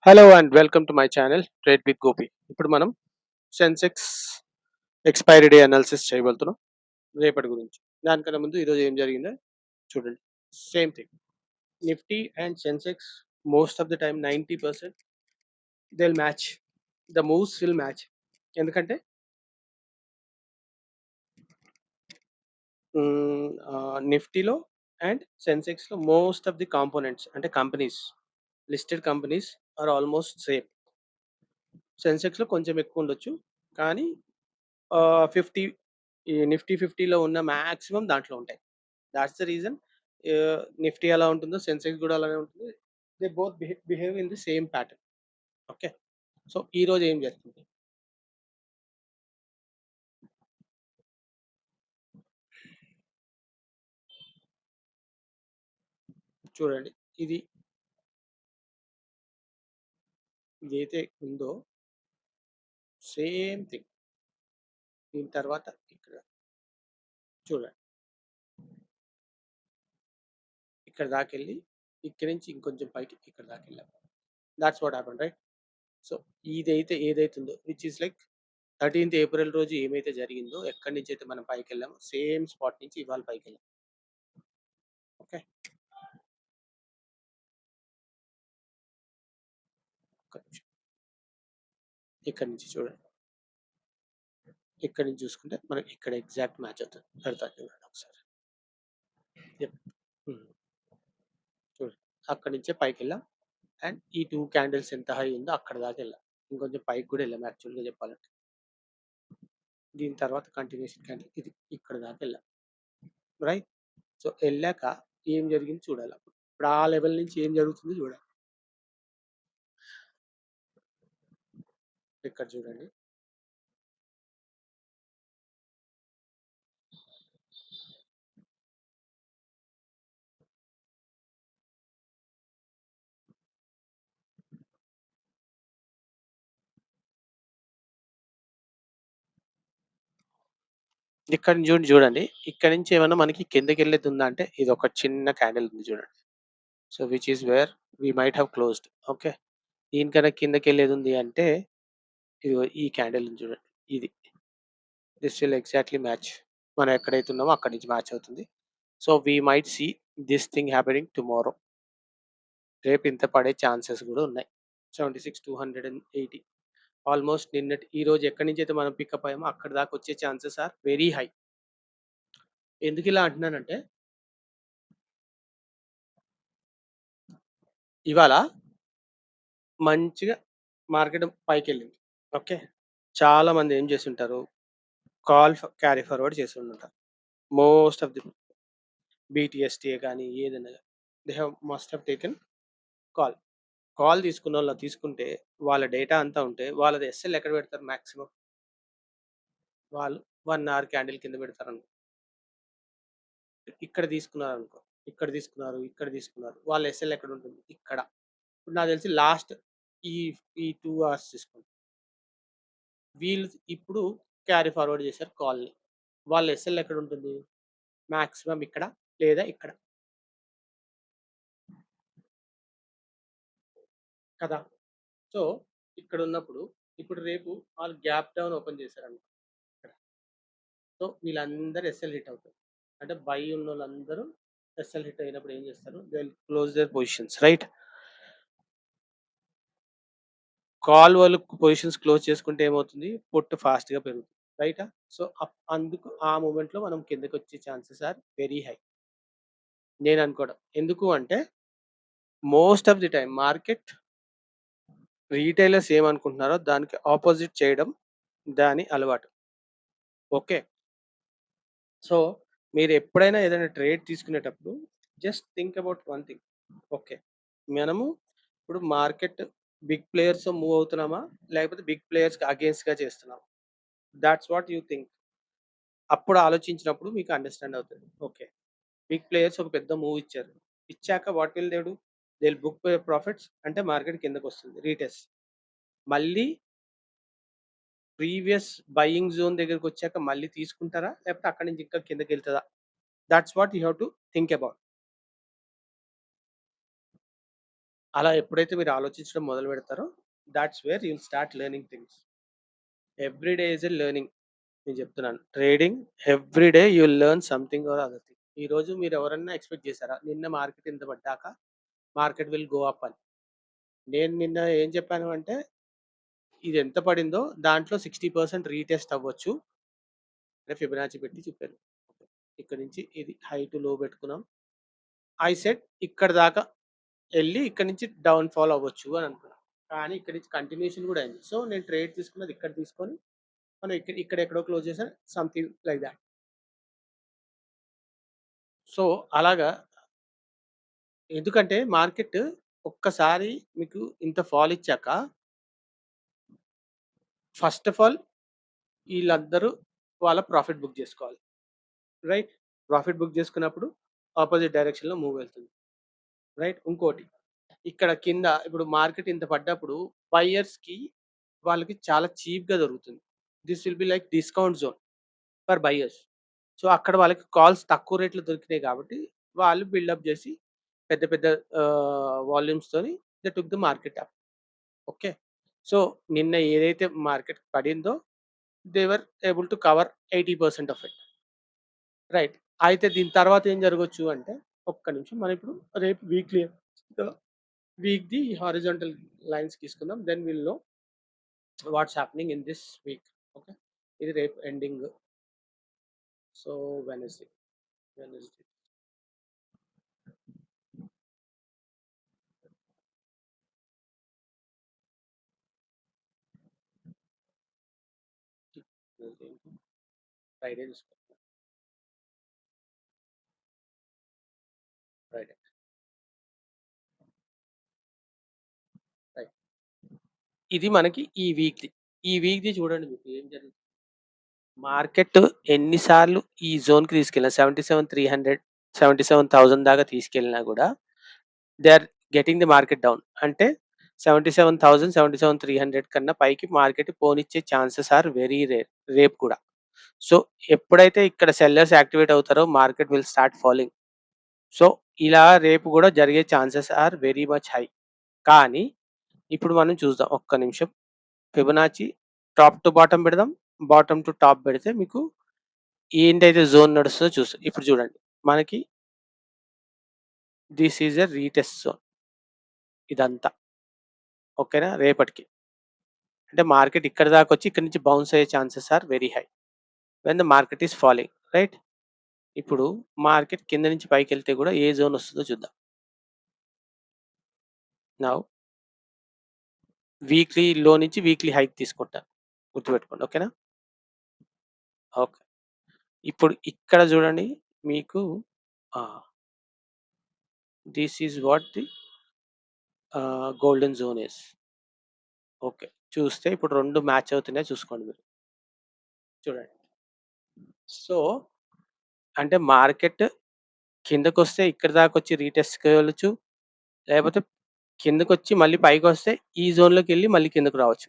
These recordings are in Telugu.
Hello and welcome to my channel trade with Gopi. ఇప్పుడు మనం సెన్సెక్స్ ఎక్స్పైరీ డే అనాలిసిస్ చేయబోతున్నాం రేపటి గురించి. దానికన్నా ముందు ఈరోజు ఏం జరిగిందో చూడండి. Same thing, Nifty and Sensex most of the time 90% will match, the moves will match. ఎందుకంటే నిఫ్టీలో అండ్ సెన్సెక్స్లో మోస్ట్ ఆఫ్ ది కాంపోనెంట్స్ అంటే companies, listed companies are almost same. సెన్సెక్స్లో కొంచెం ఎక్కువ ఉండొచ్చు, కానీ 50 ఈ నిఫ్టీ 50లో ఉన్న మాక్సిమం దాంట్లో ఉంటాయి. దాట్స్ ద రీజన్ నిఫ్టీ ఎలా ఉంటుందో సెన్సెక్స్ కూడా అలానే ఉంటుంది. They both behave in the same pattern. Okay, so ఈ రోజు ఏం జరుగుతుంది చూడండి. ఇది ఇదైతే ఉందో సేమ్ థింగ్. దీని తర్వాత ఇక్కడ చూడండి, ఇక్కడ దాకా వెళ్ళి ఇక్కడి నుంచి ఇంకొంచెం పైకి ఇక్కడ దాకా వెళ్ళాం. That's what happen, right? So ఇదైతే ఏదైతే ఉందో which is like 13th April రోజు ఏమైతే జరిగిందో, ఎక్కడి నుంచి అయితే మనం పైకి వెళ్ళామో సేమ్ స్పాట్ నుంచి ఇవాళ పైకి వెళ్ళాం. ఓకే, ఒక్క నిమిషం. ఇక్కడ నుంచి చూడండి, ఇక్కడ నుంచి చూసుకుంటే మనకి ఇక్కడ ఎగ్జాక్ట్ మ్యాచ్ అవుతుంది. పెడతాను చూడండి ఒకసారి. Yep. చూడండి, అక్కడ నుంచే పైకి వెళ్ళాం. అండ్ ఈ 2 క్యాండిల్స్ ఎంత హై ఉందో అక్కడ దాకా వెళ్ళాం. ఇంకొంచెం పైకి కూడా వెళ్ళాం యాక్చువల్గా చెప్పాలంటే. దీని తర్వాత కంటిన్యూషన్ క్యాండిల్ ఇది ఇక్కడ దాకా వెళ్ళాం, రైట్? సో వెళ్ళాక ఏం జరిగింది చూడాలి. ఇప్పుడు ఆ లెవెల్ నుంచి ఏం జరుగుతుందో చూడాలి. ఇక్కడ చూడండి, ఇక్కడ నుంచి చూడండి. ఇక్కడ నుంచి ఏమన్నా మనకి కిందకి వెళ్ళేది ఉందా అంటే ఇది ఒక చిన్న క్యాండిల్ ఉంది చూడండి. So which is where we might have closed. Okay, దీనికన్నా కిందకి వెళ్ళేది ఉంది అంటే ఇది ఈ క్యాండిల్ ఉంది చూడండి. ఇది దిస్ విల్ ఎగ్జాక్ట్లీ మ్యాచ్. మనం ఎక్కడైతే ఉన్నామో అక్కడి నుంచి మ్యాచ్ అవుతుంది. So we might see this thing happening tomorrow. రేపు ఇంత పడే ఛాన్సెస్ కూడా ఉన్నాయి. 76,280 ఆల్మోస్ట్ నిన్నటి ఈ రోజు ఎక్కడి నుంచి అయితే మనం పికప్ అయ్యామో అక్కడ దాకా వచ్చే ఛాన్సెస్ ఆర్ వెరీ హై. ఎందుకు ఇలా అంటున్నానంటే ఇవాళ మంచిగా మార్కెట్ పైకి వెళ్ళింది. ఓకే, చాలా మంది ఏం చేస్తుంటారు, కాల్ క్యారీ ఫార్వర్డ్ చేసి ఉంటారు. మోస్ట్ ఆఫ్ ది బీటీఎస్టీఏ కానీ ఏదైనా they have must have taken call. Call తీసుకున్న వాళ్ళు తీసుకుంటే వాళ్ళ డేటా అంతా ఉంటే వాళ్ళది ఎస్ఎల్ ఎక్కడ పెడతారు మాక్సిమం? వాళ్ళు 1 అవర్ క్యాండిల్ కింద పెడతారు అనుకో. ఇక్కడ తీసుకున్నారు అనుకో, ఇక్కడ తీసుకున్నారు, ఇక్కడ తీసుకున్నారు, వాళ్ళ ఎస్ఎల్ ఎక్కడ ఉంటుంది? ఇక్కడ. ఇప్పుడు నాకు తెలిసి లాస్ట్ ఈ ఈ 2 అవర్స్ తీసుకోండి. వీళ్ళు ఇప్పుడు క్యారీ ఫార్వర్డ్ చేశారు కాల్ని. వాళ్ళ ఎస్ఎల్ ఎక్కడ ఉంటుంది? మాక్సిమం ఇక్కడ లేదా ఇక్కడ కదా. సో ఇక్కడ ఉన్నప్పుడు ఇప్పుడు రేపు వాళ్ళు గ్యాప్ డౌన్ ఓపెన్ చేశారనుకో ఇక్కడ. సో వీళ్ళందరూ ఎస్ఎల్ హిట్ అవుతారు. అంటే బై ఉన్న వాళ్ళందరూ ఎస్ఎల్ హిట్ అయినప్పుడు ఏం చేస్తారు? They will close there positions, right? Call వాళ్ళు పొజిషన్స్ క్లోజ్ చేసుకుంటే ఏమవుతుంది? పుట్ ఫాస్ట్‌గా పెరుగుతుంది, రైటా? సో అందుకు ఆ మూమెంట్‌లో మనం కిందకి వచ్చే ఛాన్సెస్ ఆర్ వెరీ హై నేను అనుకోవడం. ఎందుకు అంటే most of the time market retailers ఏమనుకుంటున్నారో దానికి ఆపోజిట్ చేయడం దాని అలవాటు. ఓకే, సో మీరు ఎప్పుడైనా ఏదైనా ట్రేడ్ తీసుకునేటప్పుడు just think about one thing. Okay, మనము ఇప్పుడు మార్కెట్ బిగ్ ప్లేయర్స్ మూవ్ అవుతున్నామా, లేకపోతే బిగ్ ప్లేయర్స్కి అగేన్స్ట్గా చేస్తున్నామా? That's what you think. అప్పుడు ఆలోచించినప్పుడు మీకు అండర్స్టాండ్ అవుతుంది. ఓకే, బిగ్ ప్లేయర్స్ ఒక పెద్ద మూవ్ ఇచ్చారు. ఇచ్చాక what will they do? They will book profits. అంటే మార్కెట్ కిందకు వస్తుంది, రీటెస్ట్. మళ్ళీ ప్రీవియస్ బయింగ్ జోన్ దగ్గరికి వచ్చాక మళ్ళీ తీసుకుంటారా, లేకపోతే అక్కడి నుంచి ఇంకా కిందకి వెళ్తుందా? That's what you have to think about. అలా ఎప్పుడైతే మీరు ఆలోచించడం మొదలు పెడతారో thoughts where you will start learning things. Every day is a learning. నేను చెప్తున్నాను. Trading every day you will learn something or other thing. ఈరోజు మీరు ఎవరన్నా ఎక్స్‌పెక్ట్ చేసారా? నిన్న మార్కెట్ ఇంత పడ్డాక మార్కెట్ విల్ గో అప్ అని. నేను నిన్న ఏం చెప్పాను అంటే, ఇది ఎంత పడిందో దాంట్లో 60% రీటెస్ట్ అవ్వచ్చు అని ఫిబొనాచి పెట్టి చెప్పాను. ఇక్కడి నుంచి ఇది హై టు లో పెట్టుకున్నాం. ఐ సెడ్ ఇక్కడి దాకా ఎళ్లి ఇక్కడి నుంచి డౌన్ ఫాల్ అవ్వచ్చు అని అనుకున్నా. కానీ ఇక్కడి నుంచి కంటిన్యూషన్ కూడా అయింది. సో నేను ట్రేడ్ తీసుకున్నది ఇక్కడ తీసుకొని మనం ఇక్కడ ఎక్కడో క్లోజ్ చేసాం. Something like that. సో అలాగా ఎందుకంటే మార్కెట్ ఒక్కసారి మీకు ఇంత ఫాల్ ఇచ్చాక ఫస్ట్ ఆఫ్ ఆల్ ఈళ్ళందరూ వాళ్ళ ప్రాఫిట్ బుక్ జేసుకోవాలి. రైట్? ప్రాఫిట్ బుక్ జేసుకున్నప్పుడు అపోజిట్ డైరెక్షన్‌లో మూవ్ వెళ్తుంది. రైట్? ఇంకోటి ఇక్కడ కింద ఇప్పుడు మార్కెట్ ఇంత పడ్డప్పుడు బయర్స్‌కి వాళ్ళకి చాలా చీప్‌గా దొరుకుతుంది. This will be like discount zone for buyers. So, అక్కడ వాళ్ళకి కాల్స్ తక్కువ రేట్‌లో దొరికినాయి కాబట్టి వాళ్ళు బిల్డప్ జేసి పెద్ద పెద్ద వాల్యూమ్స్‌తోని they took the market up. Okay. So, నిన్న ఏదైతే మార్కెట్ పడిందో they were able to cover 80% of it. Right. అయితే దీని తర్వాత ఏం జరగొచ్చు అంటే, ఒక్క నిమిషం మనం ఇప్పుడు రేపు వీక్‌ది హారిజాంటల్ లైన్స్ తీసుకుందాం. Then will know what's happening in this week. Okay. ఇది రేపు ending. So, Wednesday. Wednesday. Friday తీసుకుందాం. ఫ్రైడే. రైట్. ఇది మనకి ఈ వీక్‌ది. ఈ వీక్‌ది చూడండి మీకు ఏం జరుగుతుంది. మార్కెట్ ఎన్ని సార్లు ఈ జోన్‌కి తీసుకెళ్ళినా 77,300, 77,000 దాకా తీసుకెళ్ళినా గూడా they are getting the market down. అంటే 77,000, 77,300 కన్నా పైకి మార్కెట్ పోనిచ్చే ఛాన్సెస్ ఆర్ వెరీ రేర్ రేపు కూడా. సో, ఎప్పుడైతే ఇక్కడ సెల్లర్స్ యాక్టివేట్ అవుతారో market will start falling. So, ఇలా రేపు గూడా జరిగే chances are very much high. కానీ ఇప్పుడు మనం చూద్దాం ఒక్క నిమిషం. ఫిబొనాచి టాప్ టు బాటమ్ పెడదాం. బాటమ్ టు టాప్ పెడితే మీకు ఏంటైతే జోన్ నడుస్తుందో ఇప్పుడు చూడండి. మనకి this is a retest zone ఇదంతా. ఓకేనా? రేపటికి. అంటే మార్కెట్ ఇక్కడి దాకొచ్చి ఇక్కడి నుంచి బౌన్స్ అయ్యే chances are very high. When the market is falling. Right? ఇప్పుడు మార్కెట్ కింద నుంచి పైకెళ్తే గూడా ఏ జోన్ వస్తుందో చూద్దాం. నౌ వీక్లీ లో నుంచి వీక్లీ హైక్ తీసుకుంటా. గుర్తుపెట్టుకోండి. ఓకేనా? ఓకే. ఇప్పుడు ఇక్కడ చూడండి మీకు ఆహ్, this is what the golden zone is. Okay. చూస్తే ఇప్పుడు 2 మ్యాచ్ అవుతున్నాయో చూసుకోండి మీరు. చూడండి. సో, అంటే మార్కెట్ కిందకొస్తే ఇక్కడి దాకొచ్చి రీటెస్ట్‌కి వెళ్ళొచ్చు. లేకపోతే కిందకొచ్చి మళ్ళీ పైకొస్తే ఈ జోన్‌లోకెళ్ళి మళ్ళీ కిందకి రావచ్చు.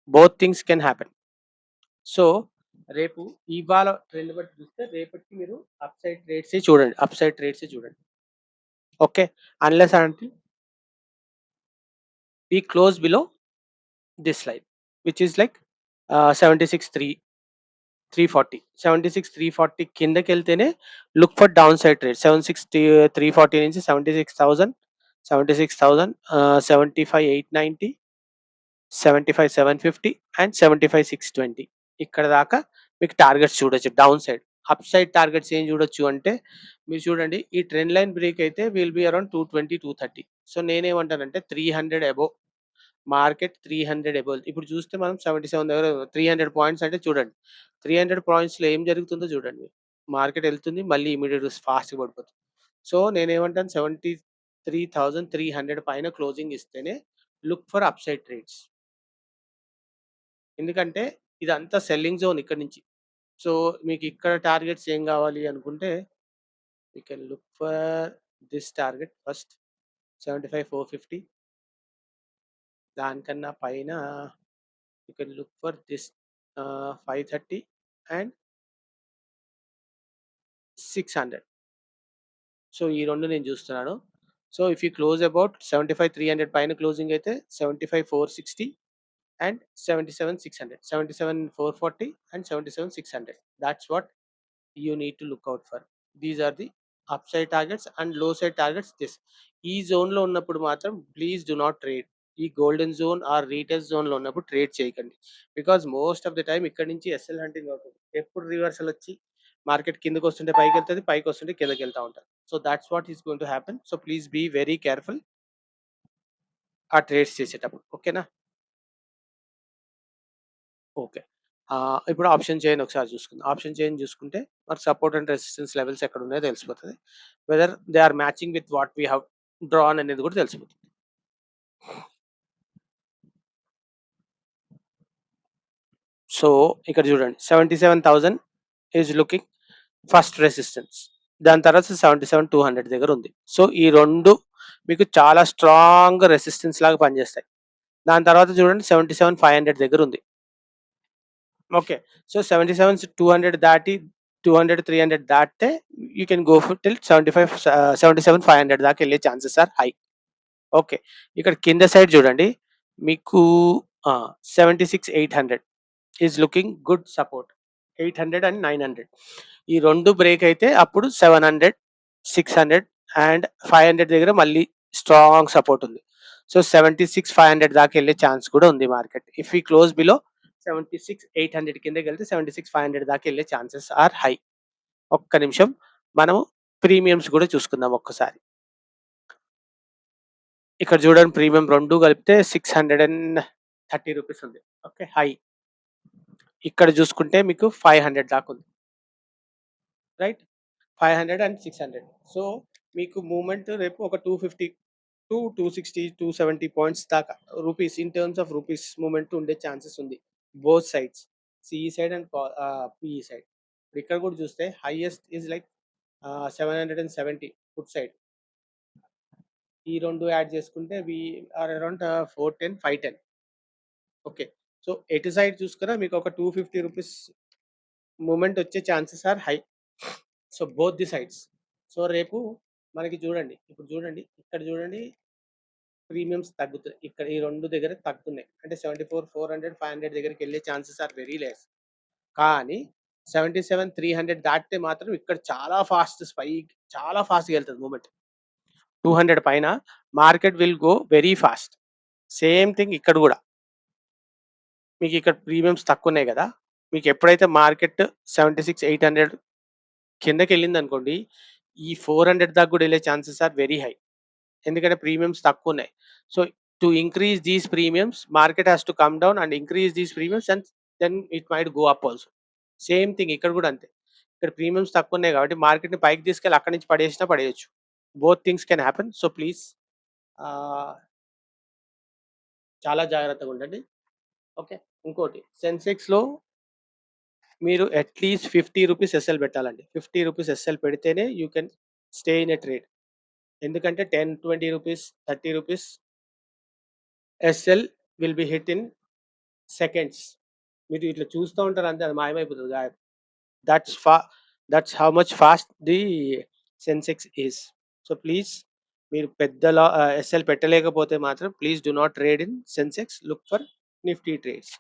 Both things can happen. So, రేపు ఇవాళ ట్రెండ్ బట్టి చూస్తే రేపటికి మీరు అప్‌సైడ్ ట్రేడ్సే చూడండి. అప్‌సైడ్ ట్రేడ్సే చూడండి. Okay. Unless and until we close below this line which is like 76,3 340. 76,340 కిందకెళ్తేనే look for down side trade. 76,340 నుంచి 76,000, 76,000 75,890, 75,750 అండ్ 75,620 ఇక్కడ దాకా మీకు టార్గెట్స్ చూడొచ్చు down side. Up side targets ఏం చూడొచ్చు అంటే మీరు చూడండి ఈ ట్రెండ్ లైన్ బ్రేక్ అయితే విల్ బి అరౌండ్ 220, 230. సో నేనేమంటానంటే 300 అబోవ్ మార్కెట్ 300 అబోవ్. ఇప్పుడు చూస్తే మనం 77 దగ్గర 300 పాయింట్స్ అంటే చూడండి. 300 పాయింట్స్‌లో ఏం జరుగుతుందో చూడండి. మార్కెట్ ఎళ్తుంది. మళ్ళీ ఇమ్మీడియేట్‌గా ఫాస్ట్‌గా పడిపోతుంది. సో నేనేమంటాను 73,300 పైన క్లోజింగ్ ఇస్తేనే లుక్ ఫర్ అప్‌సైడ్ ట్రేడ్స్. ఎందుకంటే ఇదంతా సెల్లింగ్ జోన్ ఇక్కడి నుంచి. సో మీకు ఇక్కడ టార్గెట్స్ ఏం కావాలి అనుకుంటే you can look for this target first 75,450 దానికన్నా పైన you can look for this 530 and 600. So ఈ 2 నేను చూస్తున్నాను. So if you close about 75,300 పైన క్లోజింగ్ అయితే 75,460 and 77,600, 77,440 and 77,600. That's what you need to look out for. These are the upside targets and low side targets. This ఈ జోన్లో ఉన్నప్పుడు మాత్రం ప్లీజ్ డు నాట్ ట్రేడ్. ఈ గోల్డెన్ జోన్ ఆర్ రీటెస్ట్ జోన్లో ఉన్నప్పుడు ట్రేడ్ చేయకండి. Because most of the time ఇక్కడ నుంచి ఎస్ఎల్ హంటింగ్ అవుతుంది. ఎప్పుడు రివర్సల్ వచ్చి మార్కెట్ కిందకి వస్తుంటే పైకి వెళ్తుంది, పైకి వస్తుంటే కిందకి వెళ్తూ ఉంటారు. So that's what is going to happen. So please be very careful ఆ ట్రేడ్స్ చేసేటప్పుడు. ఓకేనా? ఓకే. ఇప్పుడు ఆప్షన్ చైన్ ఒకసారి చూసుకుందాం. ఆప్షన్ చైన్ చూసుకుంటే మనకు సపోర్ట్ అండ్ రెసిస్టెన్స్ లెవెల్స్ ఎక్కడున్నాయో తెలిసిపోతది. Whether they are matching with what we have drawn అనేది కూడా తెలిసిపోతుంది. సో ఇక్కడ చూడండి 77,000 ఈజ్ లుకింగ్ ఫస్ట్ రెసిస్టెన్స్. దాని తర్వాత 77,200 దగ్గర ఉంది. సో ఈ 2 మీకు చాలా స్ట్రాంగ్ రెసిస్టెన్స్ లాగా పనిచేస్తాయి. దాని తర్వాత చూడండి 77,500 దగ్గర ఉంది. ఓకే. సో 77,200 దాటి 200, 300 దాటితే you can go for till 77,500 దాకా వెళ్ళే ఛాన్సెస్ ఆర్ హై. ఓకే. ఇక్కడ కింద సైడ్ చూడండి మీకు 76,800 is looking good support. 800 and 900 ఈ 2 బ్రేక్ అయితే అప్పుడు 700, 600 అండ్ 500 దగ్గర మళ్ళీ స్ట్రాంగ్ సపోర్ట్ ఉంది. సో 76,500 దాకా వెళ్ళే ఛాన్స్ కూడా ఉంది మార్కెట్. ఇఫ్ ఈ క్లోజ్ బిలో 76,800 కిందకి వెళ్తే 76,500 దాకా వెళ్ళే ఛాన్సెస్ ఆర్ హై. ఒక్క నిమిషం మనం ప్రీమియమ్స్ కూడా చూసుకుందాం ఒక్కసారి. ఇక్కడ చూడండి ప్రీమియం 2 కలిపితే 630 రూపీస్ ఉంది. Okay, high. ఇక్కడ చూసుకుంటే మీకు 500 దాకా ఉంది. Right, 500 and 600. సో మీకు మూవ్మెంట్ రేపు ఒక 250 టు 260, 270 పాయింట్స్ దాకా rupees in terms of rupees movement ఉండే ఛాన్సెస్ ఉంది both sides, CE side and PE side. ఇక్కడ కూడా చూస్తే highest is like 770 put side. ఈ 2 యాడ్ చేసుకుంటే we are around 410, 510. Okay. So ఎటు సైడ్ చూసుకున్నా మీకు ఒక 250 రూపీస్ మూమెంట్ వచ్చే chances are high. So both the sides. So రేపు మనకి చూడండి, ఇప్పుడు చూడండి, ఇక్కడ చూడండి ప్రీమియమ్స్ తగ్గుతున్నాయి. ఇక్కడ ఈ 2 దగ్గర తగ్గుతున్నాయి. అంటే 74,400, 500 దగ్గరికి వెళ్ళే ఛాన్సెస్ ఆర్ వెరీ లెస్. కానీ 77,300 దాటితే మాత్రం ఇక్కడ చాలా ఫాస్ట్ స్పైక్, చాలా ఫాస్ట్‌గా వెళ్తది మూవ్‌మెంట్. 200 పైన market will go very fast. Same thing ఇక్కడ కూడా. మీకు ఇక్కడ ప్రీమియమ్స్ తక్కువున్నాయి కదా! మీకు ఎప్పుడైతే మార్కెట్ 76,800 కిందకెళ్ళిందనుకోండి, ఈ 400 దాకా కూడా వెళ్ళే ఛాన్సెస్ ఆర్ వెరీ హై. ఎందుకంటే ప్రీమియమ్స్ తక్కువున్నాయి. So to increase these premiums market has to come down and increase these premiums and then it might go up also. Same thing ఇక్కడ కూడా అంతే. ఇక్కడ ప్రీమియమ్స్ తక్కువున్నాయి కాబట్టి మార్కెట్‌ని పైకి తీసుకెళ్ళి అక్కడి నుంచి పడేసినా పడేయొచ్చు. Both things can happen. So please చాలా జాగ్రత్తగా ఉండండి. ఓకే. ఇంకోటి సెన్సెక్స్‌లో మీరు అట్‌లీస్ట్ 50 రూపీస్ ఎస్ఎల్ పెట్టాలండి. 50 రూపీస్ ఎస్ఎల్ పెడితేనే you can stay in a trade. ఎందుకంటే 10, 20 rupees, 30 rupees SL will be hit in seconds. మీరు ఇట్లా చూస్తూ ఉంటారు అంతే, అది మాయమైపోతది గాయબ. దట్స్ ఫా that's how much fast the Sensex is. So please మీరు ఎస్ఎల్ పెట్టలేకపోతే మాత్రం please do not trade in Sensex. Look for Nifty trades.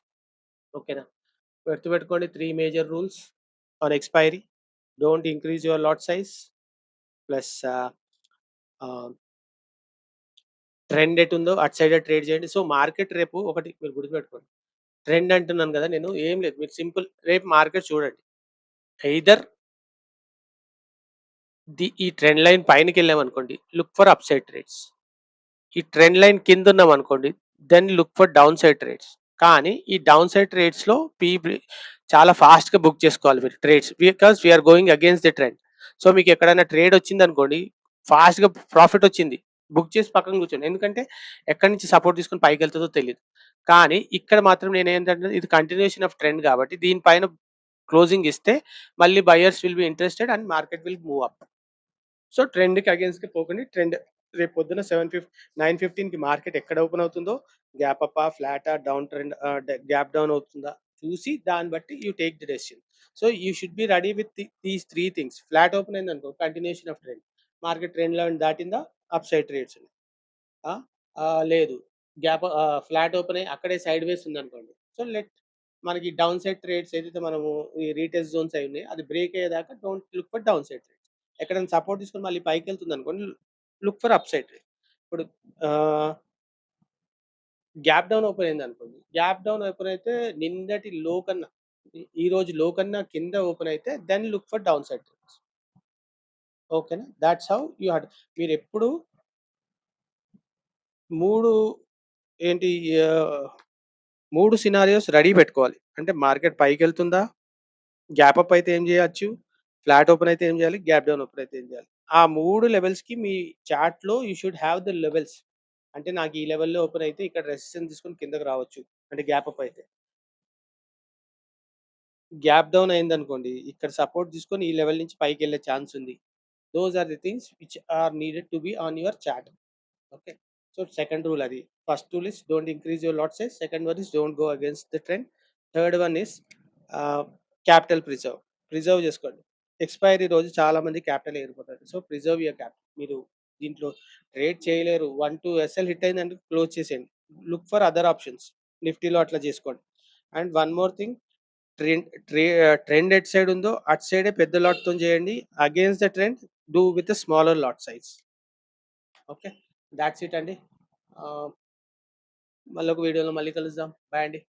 ఓకేనా? గుర్తుపెట్టుకోండి 3 major rules on expiry. Don't increase your lot size. Plus trend ఎటుందో అటు సైడే ట్రేడ్ చేయండి. సో మార్కెట్ రేపు ఒకటి మీరు గుర్తుపెట్టుకోండి. ట్రెండ్ అంటున్నాను కదా నేను, ఏం లేదు. మీరు సింపుల్ రేపు మార్కెట్ చూడండి. ఎయిదర్ ఈ ట్రెండ్ లైన్ పైనకెళ్ళామనుకోండి, look for upside trades. ఈ ట్రెండ్ లైన్ కింద ఉన్నామనుకోండి, then look for down side trades. కానీ ఈ డౌన్ సైడ్ ట్రేడ్స్‌లో చాలా ఫాస్ట్‌గా బుక్ చేసుకోవాలి మీరు trades. Because we are going against the trend. So మీకు ఎక్కడైనా ట్రేడ్ వచ్చిందనుకోండి, ఫాస్ట్‌గా ప్రాఫిట్ వచ్చింది, బుక్ చేసి పక్కన కూర్చోండి. ఎందుకంటే ఎక్కడి నుంచి సపోర్ట్ తీసుకొని పైకెళ్తదో తెలీదు. కానీ ఇక్కడ మాత్రం నేనేంటంటే ఇది కంటిన్యూయేషన్ ఆఫ్ ట్రెండ్ కాబట్టి దీనిపైన క్లోజింగ్ ఇస్తే మళ్ళీ buyers will be interested and market will move up. So ట్రెండ్‌కి అగైన్స్ట్‌గా పోకండి. ట్రెండ్ రేపు పొద్దున 9:15కి మార్కెట్ ఎక్కడ ఓపెన్ అవుతుందో, గ్యాప్ అప్పా, ఫ్లాటా, డౌన్ ట్రెండ్ గ్యాప్ డౌన్ అవుతుందా చూసి దాన్ని బట్టి you take the decision. So you should be ready with these 3 things. Flat open అయిందనుకో continuation of trend. Market trend line దాటిందా? అప్ సైడ్ ట్రేడ్స్ ఉన్నాయి. ఆ! లేదు. ఫ్లాట్ ఓపెన్ అయ్యి అక్కడే సైడ్‌వేస్ ఉందనుకోండి. సో, మనకి డౌన్ సైడ్ ట్రేడ్స్ ఏదైతే మనము ఈ రీటెస్ట్ జోన్స్ అయి ఉన్నాయి. అది బ్రేక్ అయ్యేదాకా don't look for down side trades. ఎక్కడైనా సపోర్ట్ తీసుకొని మళ్ళీ పైకెళ్తుందనుకోండి, look for upside trade. ఇప్పుడు ఆహ్, గ్యాప్ డౌన్ ఓపెన్ అయిందనుకోండి. గ్యాప్ డౌన్ ఓపెన్ అయితే నిన్నటి లో కన్నా ఈరోజు లో కన్నా కింద ఓపెన్ అయితే then look for down side trades. ఓకేనా? థాట్స్ హౌ యూ హావ్ మీరెప్పుడు 3 ఏంటి ఆహ్, 3 సినారియోస్ రెడీ పెట్టుకోవాలి. అంటే మార్కెట్ పైకెళ్తుందా? గ్యాప్ అప్ అయితే ఏం జేయొచ్చు? ఫ్లాట్ ఓపెన్ అయితే ఏం జేయాలి? గ్యాప్ డౌన్ ఓపెన్ అయితే ఏం జేయాలి? ఆ 3 లెవెల్స్‌కి మీ చార్ట్‌లో you should have the levels. అంటే నాకు ఈ లెవెల్‌లో ఓపెన్ అయితే ఇక్కడ రెసిస్టెన్స్ తీసుకొని కిందకి రావచ్చు. అంటే గ్యాప్ అప్ అయితే. గ్యాప్ డౌన్ అయిందనుకోండి, ఇక్కడ సపోర్ట్ తీసుకొని ఈ లెవెల్ నుంచి పైకెళ్ళే ఛాన్స్ ఉంది. Those are the things which are needed to be on your chart. Okay. So, second rule అది. First rule is don't increase your lot size. Second one is don't go against the trend. Third one is ah, capital preserve. Preserve చేసుకోండి. ఎక్స్‌పైరీ రోజు చాలామంది క్యాపిటల్ ఎగిరిపోతారు. So, preserve your capital. మీరు దీంట్లో ట్రేడ్ చేయలేరు. 1, 2 ఎస్ఎల్ హిట్ అయిందంటే క్లోజ్ చేసేయండి. Look for other options. నిఫ్టీలో అట్లా చేసుకోండి. And one more thing trend ఎటు సైడ్ ఉందో అటు సైడే పెద్ద లాట్‌తోని చేయండి. Against the trend do with a smaller lot size. Okay. Thoughts it అండి. ఆహ్, మళ్ళొక వీడియోలో మళ్ళీ కలుద్దాం. బాయ్ అండి.